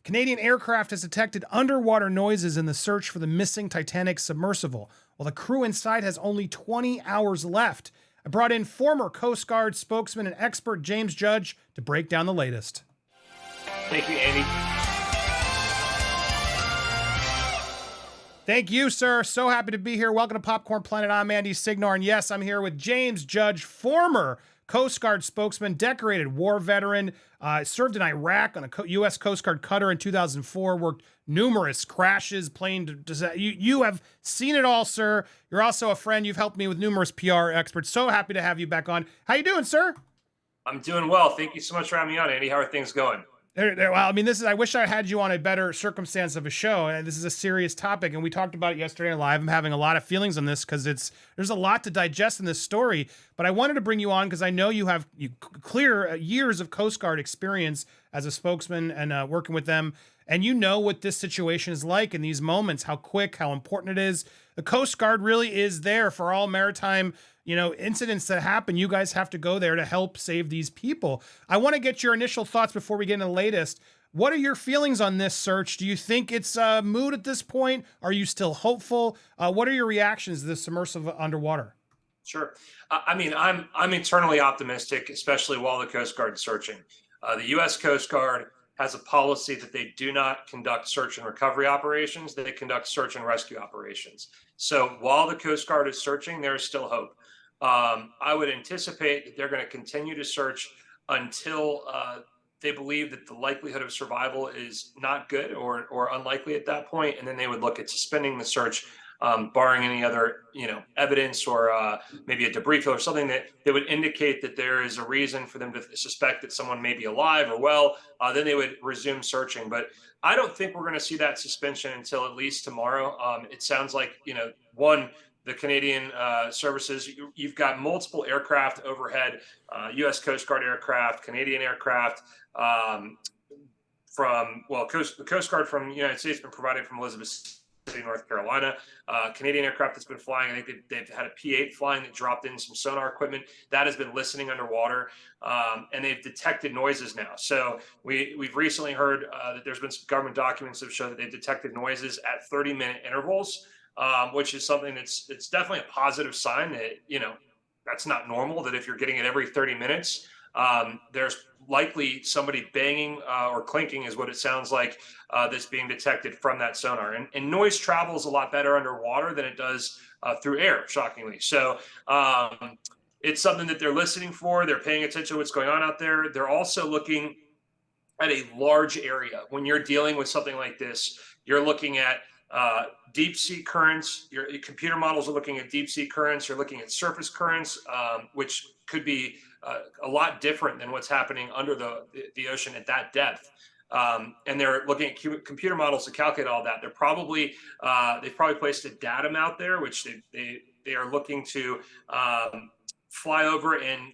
Canadian aircraft has detected underwater noises in the search for the missing Titanic submersible, while the crew inside has only 20 hours left. I brought in former Coast Guard spokesman and expert James Judge to break down the latest. Thank you, Andy. Thank you, sir. So happy to be here. Welcome to Popcorn Planet. I'm Andy Signore, and yes, I'm here with James Judge, former Coast Guard spokesman, decorated war veteran, served in Iraq on a U.S. Coast Guard cutter in 2004, worked numerous crashes, plane disaster. You have seen it all, sir. You're also a friend. You've helped me with numerous PR experts. So happy to have you back on. How you doing, sir? I'm doing well. Thank you so much for having me on, Andy. How are things going? Well, I mean, I wish I had you on a better circumstance of a show. This is a serious topic, and we talked about it yesterday on Live. I'm having a lot of feelings on this because there's a lot to digest in this story. But I wanted to bring you on because I know you have clear years of Coast Guard experience as a spokesman and working with them, and you know what this situation is like in these moments, how quick, how important it is. The Coast Guard really is there for all maritime incidents that happen. You guys have to go there to help save these people. I want to get your initial thoughts before we get into the latest. What are your feelings on this search? Do you think it's moot at this point? Are you still hopeful? What are your reactions to this submersible underwater? Sure. I mean, I'm eternally optimistic, especially while the Coast Guard is searching. The U.S. Coast Guard has a policy that they do not conduct search and recovery operations. They conduct search and rescue operations. So while the Coast Guard is searching, there is still hope. I would anticipate that they're going to continue to search until they believe that the likelihood of survival is not good or unlikely at that point, and then they would look at suspending the search, barring any other evidence or maybe a debris field or something that would indicate that there is a reason for them to suspect that someone may be alive or well. Then they would resume searching. But I don't think we're going to see that suspension until at least tomorrow. It sounds like the Canadian services, you've got multiple aircraft overhead, U.S. Coast Guard aircraft, Canadian aircraft, the Coast Guard from the United States has been provided from Elizabeth City, North Carolina. Canadian aircraft that's been flying, I think they've had a P-8 flying that dropped in some sonar equipment that has been listening underwater, and they've detected noises now. So we've recently heard that there's been some government documents that show that they've detected noises at 30-minute intervals. Which is something that's definitely a positive sign that, that's not normal, that if you're getting it every 30 minutes, there's likely somebody banging or clinking is what it sounds like that's being detected from that sonar. And noise travels a lot better underwater than it does through air, shockingly. So it's something that they're listening for. They're paying attention to what's going on out there. They're also looking at a large area. When you're dealing with something like this, you're looking at deep sea currents. Your computer models are looking at deep sea currents. You're looking at surface currents, which could be a lot different than what's happening under the ocean at that depth. And they're looking at computer models to calculate all that. They've probably placed a datum out there, which they are looking to fly over, and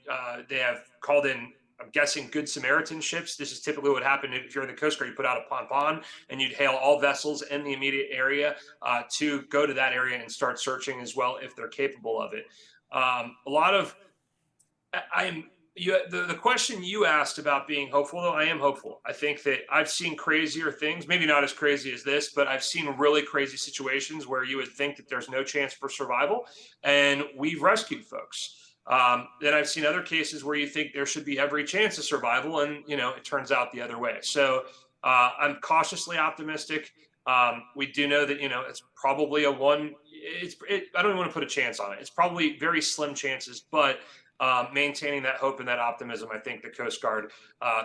they have called in, I'm guessing, Good Samaritan ships. This is typically what happened if you're in the Coast Guard. You put out a pom-pom and you'd hail all vessels in the immediate area to go to that area and start searching as well if they're capable of it. The question you asked about being hopeful, though, I am hopeful. I think that I've seen crazier things, maybe not as crazy as this, but I've seen really crazy situations where you would think that there's no chance for survival, and we've rescued folks. Then I've seen other cases where you think there should be every chance of survival, and it turns out the other way. So I'm cautiously optimistic. We do know that it's probably I don't even want to put a chance on it. It's probably very slim chances, but maintaining that hope and that optimism, I think the Coast Guard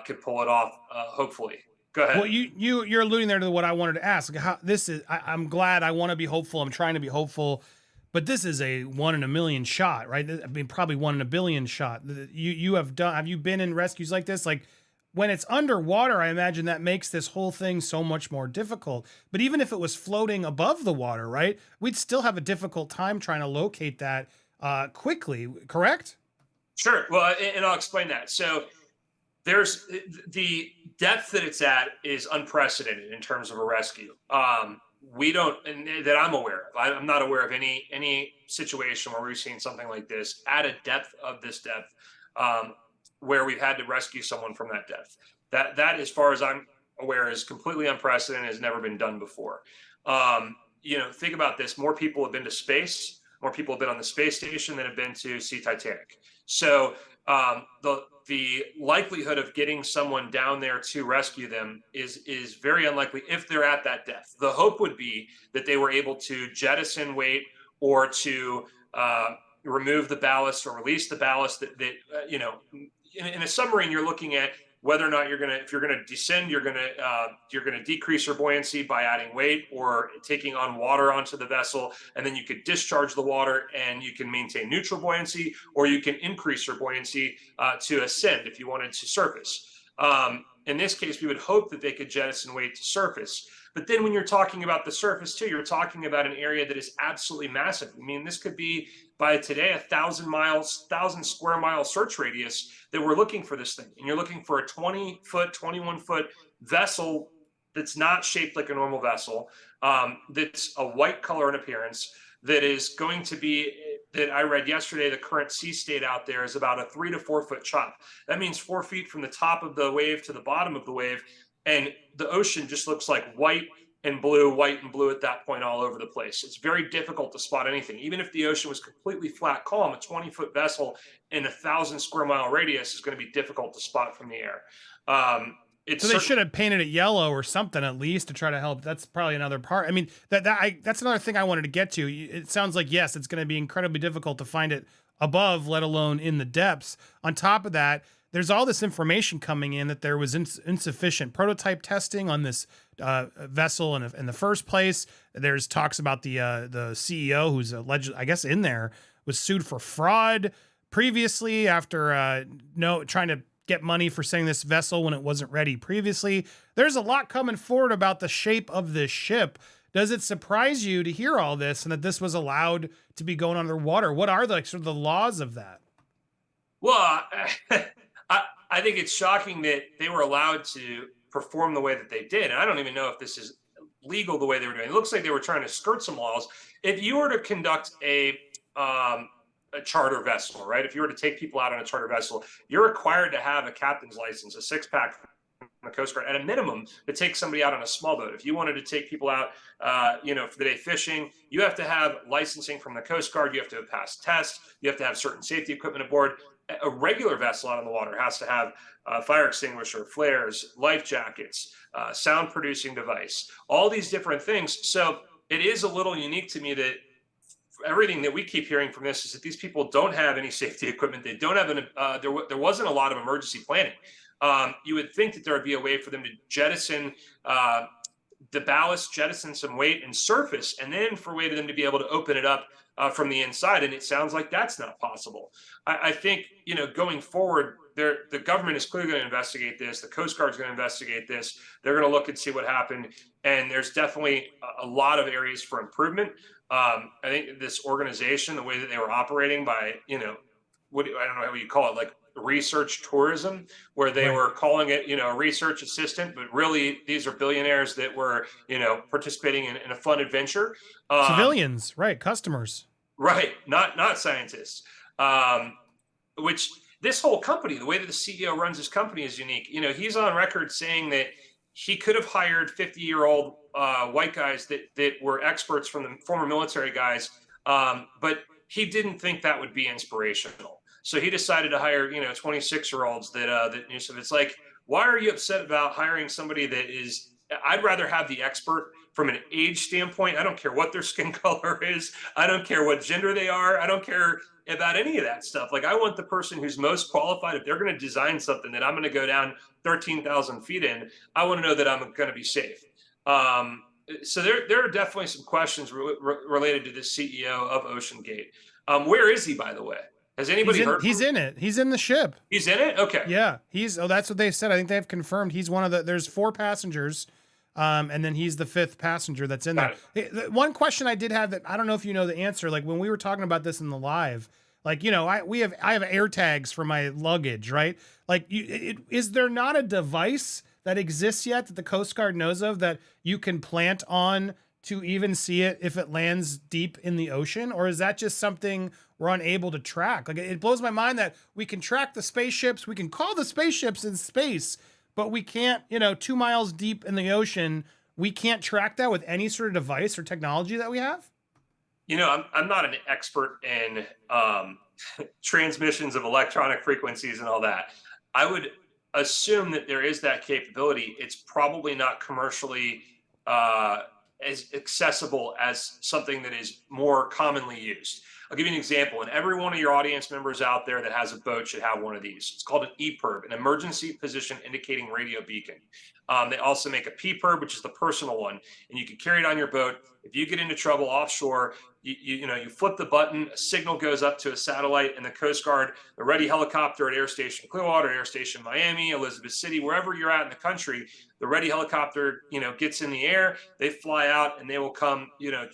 could pull it off. Hopefully. Go ahead. Well, you're alluding there to what I wanted to ask. I'm glad. I want to be hopeful. I'm trying to be hopeful. But this is a 1 in a million shot, right? I mean, probably 1 in a billion shot. Have you been in rescues like this? Like when it's underwater, I imagine that makes this whole thing so much more difficult. But even if it was floating above the water, right, we'd still have a difficult time trying to locate that quickly, correct? Sure. Well, and I'll explain that. So there's the depth that it's at is unprecedented in terms of a rescue. We don't, and that I'm aware of. I'm not aware of any situation where we've seen something like this at a depth of this depth, where we've had to rescue someone from that depth. That, as far as I'm aware is completely unprecedented, has never been done before. Think about this: more people have been to space, more people have been on the space station than have been to see Titanic. So the likelihood of getting someone down there to rescue them is very unlikely if they're at that depth. The hope would be that they were able to jettison weight or to remove the ballast or release the ballast. In a submarine, you're looking at whether or not if you're gonna descend, you're gonna decrease your buoyancy by adding weight or taking on water onto the vessel, and then you could discharge the water and you can maintain neutral buoyancy, or you can increase your buoyancy to ascend if you wanted to surface. In this case, we would hope that they could jettison weight to surface. But then when you're talking about the surface too, you're talking about an area that is absolutely massive. I mean, this could be, by today, 1,000 square mile search radius that we're looking for this thing. And you're looking for a 20-foot, 21-foot vessel that's not shaped like a normal vessel, that's a white color in appearance, that is going to be, that I read yesterday, the current sea state out there is about a 3 to 4 foot chop. That means 4 feet from the top of the wave to the bottom of the wave. And the ocean just looks like white and blue at that point all over the place. It's very difficult to spot anything. Even if the ocean was completely flat, calm, a 20-foot vessel in 1,000 square mile radius is going to be difficult to spot from the air. So they should have painted it yellow or something at least to try to help. That's probably another part. I mean, that's another thing I wanted to get to. It sounds like, yes, it's going to be incredibly difficult to find it above, let alone in the depths. On top of that, there's all this information coming in that there was insufficient prototype testing on this vessel in the first place. There's talks about the CEO, who's alleged, I guess, in there, was sued for fraud previously after trying to get money for sending this vessel when it wasn't ready previously. There's a lot coming forward about the shape of this ship. Does it surprise you to hear all this and that this was allowed to be going underwater? What are the laws of that? Well, I think it's shocking that they were allowed to perform the way that they did. And I don't even know if this is legal the way they were doing. It looks like they were trying to skirt some laws. If you were to conduct a charter vessel, right? If you were to take people out on a charter vessel, you're required to have a captain's license, a 6-pack from the Coast Guard, at a minimum, to take somebody out on a small boat. If you wanted to take people out, for the day fishing, you have to have licensing from the Coast Guard. You have to have passed tests. You have to have certain safety equipment aboard. A regular vessel out on the water has to have fire extinguisher, flares, life jackets, sound producing device, all these different things. So it is a little unique to me that everything that we keep hearing from this is that these people don't have any safety equipment. They don't have there wasn't a lot of emergency planning. You would think that there would be a way for them to jettison the ballast, jettison some weight and surface, and then for a way for them to be able to open it up from the inside. And it sounds like that's not possible. I think, going forward, the government is clearly going to investigate this. The Coast Guard is going to investigate this. They're going to look and see what happened. And there's definitely a lot of areas for improvement. I think this organization, the way that they were operating by, I don't know what you call it, like research tourism, where they were calling it, a research assistant, but really these are billionaires that were, participating in a fun adventure. Civilians, right? Customers. Right. Not scientists. Which this whole company, the way that the CEO runs his company is unique. He's on record saying that he could have hired 50-year-old white guys that were experts from the former military guys, but he didn't think that would be inspirational. So he decided to hire, 26-year-olds that knew stuff. It's like, why are you upset about hiring somebody that is? I'd rather have the expert from an age standpoint. I don't care what their skin color is. I don't care what gender they are. I don't care about any of that stuff. Like, I want the person who's most qualified. If they're going to design something that I'm going to go down 13,000 feet in, I want to know that I'm going to be safe. So there are definitely some questions related to the CEO of OceanGate. Where is he, by the way? Has anybody heard? He's in it. He's in the ship. He's in it? Okay. Yeah. That's what they said. I think they've confirmed he's one of there's 4 passengers. And then he's the 5th passenger that's in there. Hey, one question I did have that I don't know if you know the answer. Like, when we were talking about this in the live, like, I have air tags for my luggage, right? Like, is there not a device that exists yet that the Coast Guard knows of that you can plant on to even see it if it lands deep in the ocean? Or is that just something we're unable to track? Like, it blows my mind that we can track the spaceships, we can call the spaceships in space, but we can't, 2 miles deep in the ocean, we can't track that with any sort of device or technology that we have? I'm not an expert in transmissions of electronic frequencies and all that. I would assume that there is that capability. It's probably not commercially uh, as accessible as something that is more commonly used. I'll give you an example, and every one of your audience members out there that has a boat should have one of these. It's called an EPIRB, an emergency position indicating radio beacon. They also make a PPIRB, which is the personal one, and you can carry it on your boat. If you get into trouble offshore, you flip the button, a signal goes up to a satellite, and the Coast Guard, the ready helicopter at Air Station Clearwater, Air Station Miami, Elizabeth City, wherever you're at in the country, the ready helicopter, gets in the air, they fly out, and they will come,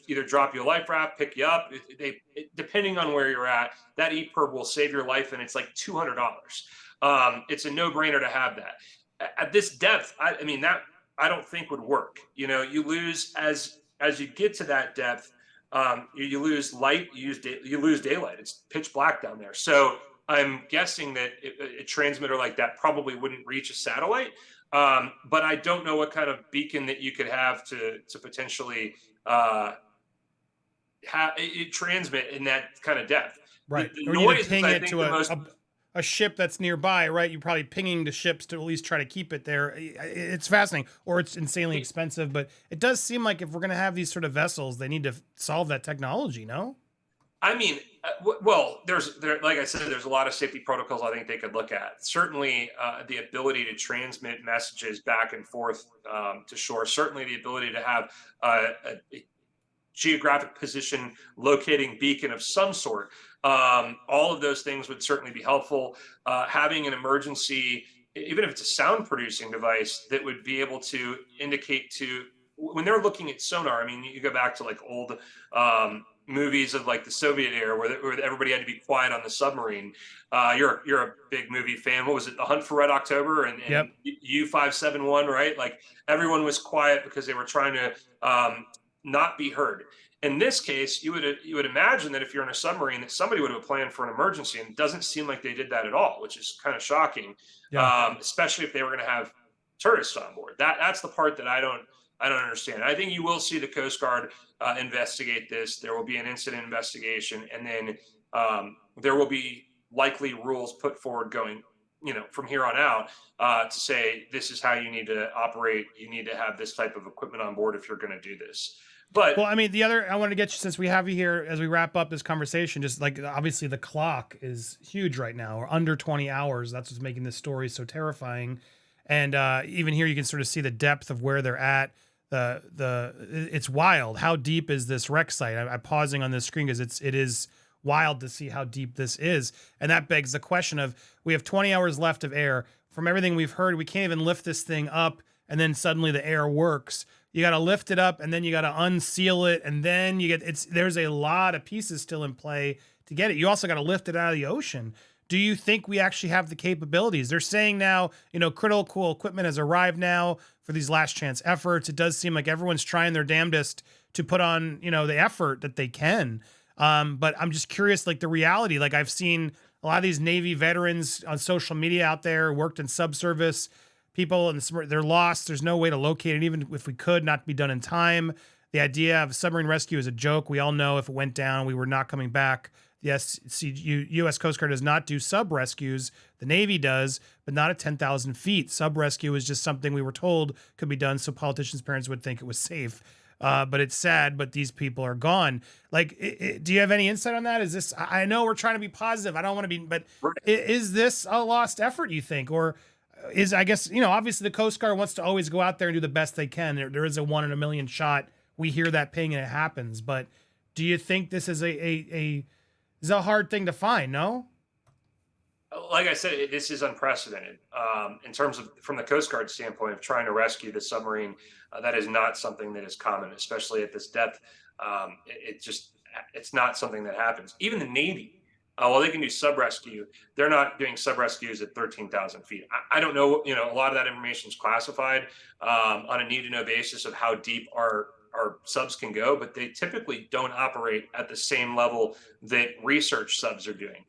either drop you a life raft, pick you up. Depending on where you're at, that EPIRB will save your life, and it's like $200. It's a no-brainer to have that. At this depth, I mean, that I don't think would work. You lose as you get to that depth. You lose light, you lose daylight. It's pitch black down there. So I'm guessing that a transmitter like that probably wouldn't reach a satellite. But I don't know what kind of beacon that you could have to potentially transmit in that kind of depth. Right. The Or you need noise to ping is, I it think, to the most. a ship that's nearby, right? You're probably pinging the ships to at least try to keep it there. It's fascinating, or it's insanely expensive, but it does seem like if we're going to have these sort of vessels, they need to solve that technology, no? I mean, well, like I said, there's a lot of safety protocols I think they could look at. Certainly, the ability to transmit messages back and forth to shore. Certainly, the ability to have a geographic position locating beacon of some sort. All of those things would certainly be helpful. Having an emergency, even if it's a sound producing device, that would be able to indicate to when they're looking at sonar. I mean, you go back to like old movies of like the Soviet era where everybody had to be quiet on the submarine. You're a big movie fan. What was it? The Hunt for Red October and Yep. U-571, right? Like everyone was quiet because they were trying to not be heard. In this case, you would imagine that if you're in a submarine, that somebody would have planned for an emergency, and it doesn't seem like they did that at all, which is kind of shocking. Yeah. Especially if they were going to have tourists on board. That's the part that I don't understand. I think you will see the Coast Guard investigate this. There will be an incident investigation, and then there will be likely rules put forward going, from here on out to say this is how you need to operate. You need to have this type of equipment on board if you're going to do this. But Well, I mean, I want to get you, since we have you here as we wrap up this conversation, just like obviously the clock is huge right now, or under 20 hours. That's what's making this story so terrifying. And even here, you can sort of see the depth of where they're at. It's wild. How deep is this wreck site? I'm pausing on this screen because it is wild to see how deep this is. And that begs the question of, we have 20 hours left of air. From everything we've heard, we can't even lift this thing up, and then suddenly the air works. You got to lift it up, and then you got to unseal it, and then there's a lot of pieces still in play to get it. You also got to lift it out of the ocean. Do you think we actually have the capabilities? They're saying now, critical equipment has arrived now for these last chance efforts. It does seem like everyone's trying their damnedest to put on, the effort that they can. But I'm just curious, like the reality, like I've seen a lot of these Navy veterans on social media out there, worked in subservice, people, and they're lost. There's no way to locate it, even if we could, not be done in time. The idea of submarine rescue is a joke. We all know if it went down, we were not coming back. Yes, U.S. Coast Guard does not do sub rescues. The Navy does, but not at 10,000 feet. Sub rescue is just something we were told could be done so politicians' parents would think it was safe. But it's sad, but these people are gone. Like, do you have any insight on that? Is this, I know we're trying to be positive. I don't want to be, but is this a lost effort, you think? Or I guess, obviously the Coast Guard wants to always go out there and do the best they can. There is a 1 in a million shot. We hear that ping and it happens. But do you think this is a hard thing to find? No? like I said, this is unprecedented in terms of from the Coast Guard standpoint of trying to rescue the submarine. That is not something that is common, especially at this depth. It's not something that happens. Even the Navy, while they can do sub rescue, they're not doing sub rescues at 13,000 feet. I don't know. A lot of that information is classified on a need to know basis of how deep our subs can go, but they typically don't operate at the same level that research subs are doing.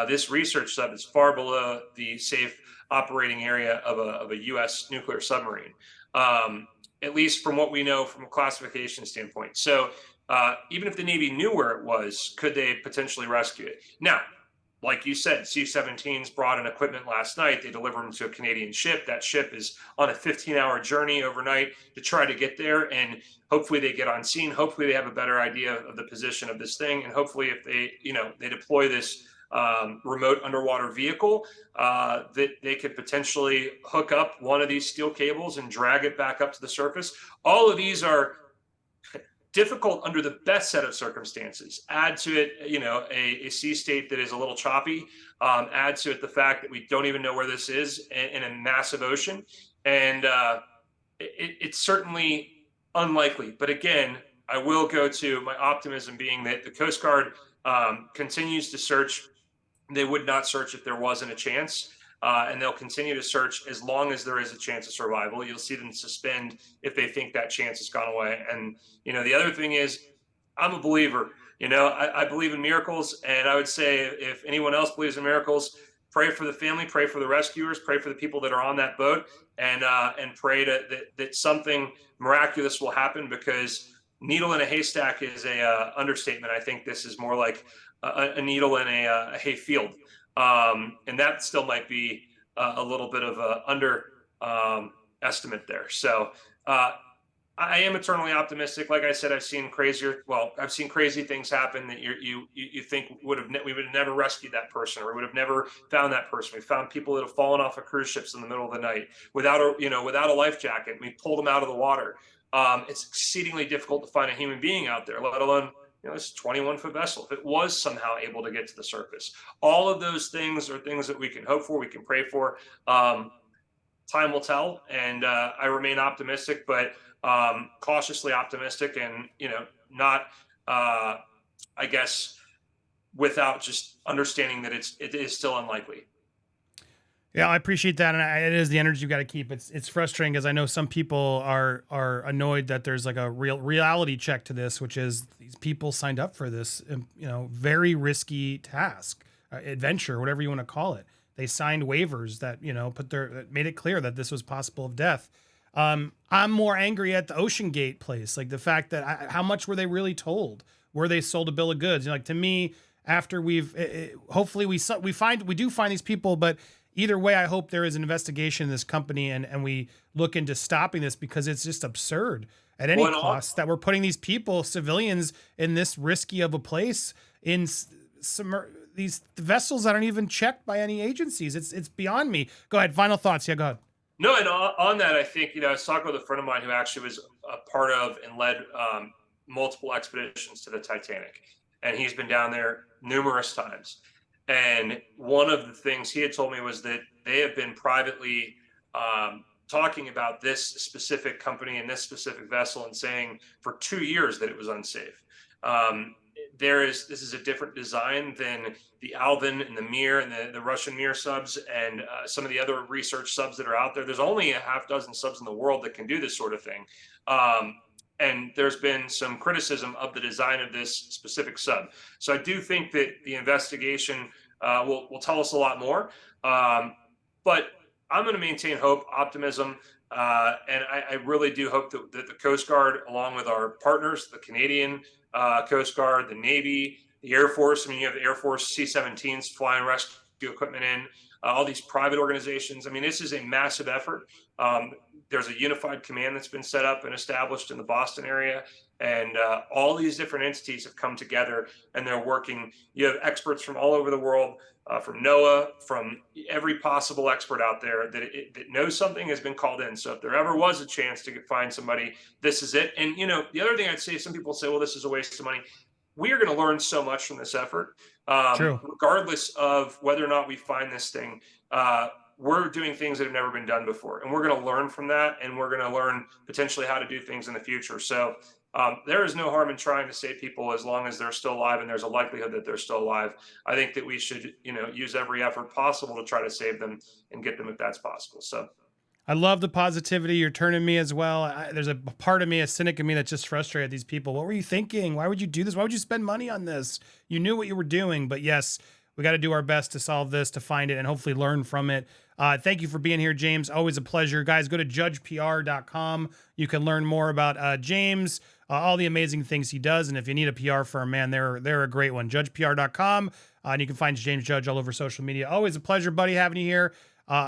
This research sub is far below the safe operating area of a U.S. nuclear submarine, at least from what we know from a classification standpoint. So even if the Navy knew where it was, could they potentially rescue it? Now, like you said, C-17s brought in equipment last night. They delivered them to a Canadian ship. That ship is on a 15-hour journey overnight to try to get there. And hopefully they get on scene. Hopefully they have a better idea of the position of this thing. And hopefully if they deploy this remote underwater vehicle, that they could potentially hook up one of these steel cables and drag it back up to the surface. All of these are difficult under the best set of circumstances. Add to it, a sea state that is a little choppy. Add to it the fact that we don't even know where this is in a massive ocean. And it's certainly unlikely. But again, I will go to my optimism being that the Coast Guard continues to search. They would not search if there wasn't a chance. And they'll continue to search as long as there is a chance of survival. You'll see them suspend if they think that chance has gone away. And, the other thing is, I'm a believer. I believe in miracles. And I would say if anyone else believes in miracles, pray for the family, pray for the rescuers, pray for the people that are on that boat, and pray that something miraculous will happen, because needle in a haystack is a understatement. I think this is more like a needle in a hay field. And that still might be a little bit of a estimate there. So I am eternally optimistic. Like I said, I've seen crazy things happen that you think we would have never rescued that person, or would have never found that person. We found people that have fallen off of cruise ships in the middle of the night without a life jacket. We pulled them out of the water. It's exceedingly difficult to find a human being out there, let alone it's a 21-foot vessel. If it was somehow able to get to the surface, all of those things are things that we can hope for, we can pray for. Time will tell, and I remain optimistic, but cautiously optimistic, and not, I guess, without just understanding that it is still unlikely. Yeah, I appreciate that, and it is the energy you got to keep. It's frustrating, because I know some people are annoyed that there's like a real reality check to this, which is these people signed up for this, very risky task, adventure, whatever you want to call it. They signed waivers that that made it clear that this was possible of death. I'm more angry at the Ocean Gate place, like the fact that how much were they really told? Were they sold a bill of goods? To me, after hopefully we do find these people, but either way, I hope there is an investigation in this company and we look into stopping this, because it's just absurd at any cost that we're putting these people, civilians, in this risky of a place in these vessels that aren't even checked by any agencies. It's beyond me. Go ahead. Final thoughts. Yeah, go ahead. No, and on that, I think, I was talking with a friend of mine who actually was a part of and led multiple expeditions to the Titanic. And he's been down there numerous times. And one of the things he had told me was that they have been privately talking about this specific company and this specific vessel, and saying for 2 years that it was unsafe. This is a different design than the Alvin and the Mir and the Russian Mir subs, and some of the other research subs that are out there. There's only a half dozen subs in the world that can do this sort of thing. And there's been some criticism of the design of this specific sub. So I do think that the investigation will tell us a lot more. But I'm going to maintain hope, optimism, and I really do hope that the Coast Guard, along with our partners, the Canadian Coast Guard, the Navy, the Air Force. You have the Air Force C-17s flying rescue equipment in, all these private organizations. This is a massive effort. There's a unified command that's been set up and established in the Boston area. And all these different entities have come together, and they're working. You have experts from all over the world, from NOAA, from every possible expert out there that knows something has been called in. So if there ever was a chance to find somebody, this is it. And, the other thing I'd say, some people say, well, this is a waste of money. We are going to learn so much from this effort, regardless of whether or not we find this thing. We're doing things that have never been done before, and we're going to learn from that, and we're going to learn potentially how to do things in the future. So there is no harm in trying to save people as long as they're still alive, and there's a likelihood that they're still alive. I think that we should, use every effort possible to try to save them and get them if that's possible. So I love the positivity. You're turning me as well. There's a part of me, a cynic of me, that's just frustrated at these people. What were you thinking? Why would you do this? Why would you spend money on this? You knew what you were doing, but yes, we got to do our best to solve this, to find it, and hopefully learn from it. Thank you for being here, James. Always a pleasure. Guys, go to judgepr.com. You can learn more about James, all the amazing things he does. And if you need a PR firm, man, they're a great one. Judgepr.com. And you can find James Judge all over social media. Always a pleasure, buddy, having you here.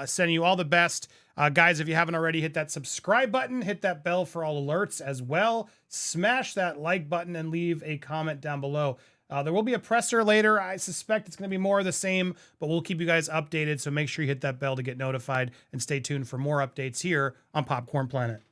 Sending you all the best. Guys, if you haven't already, hit that subscribe button, hit that bell for all alerts as well. Smash that like button and leave a comment down below. There will be a presser later. I suspect it's going to be more of the same, but we'll keep you guys updated. So make sure you hit that bell to get notified and stay tuned for more updates here on Popcorn Planet.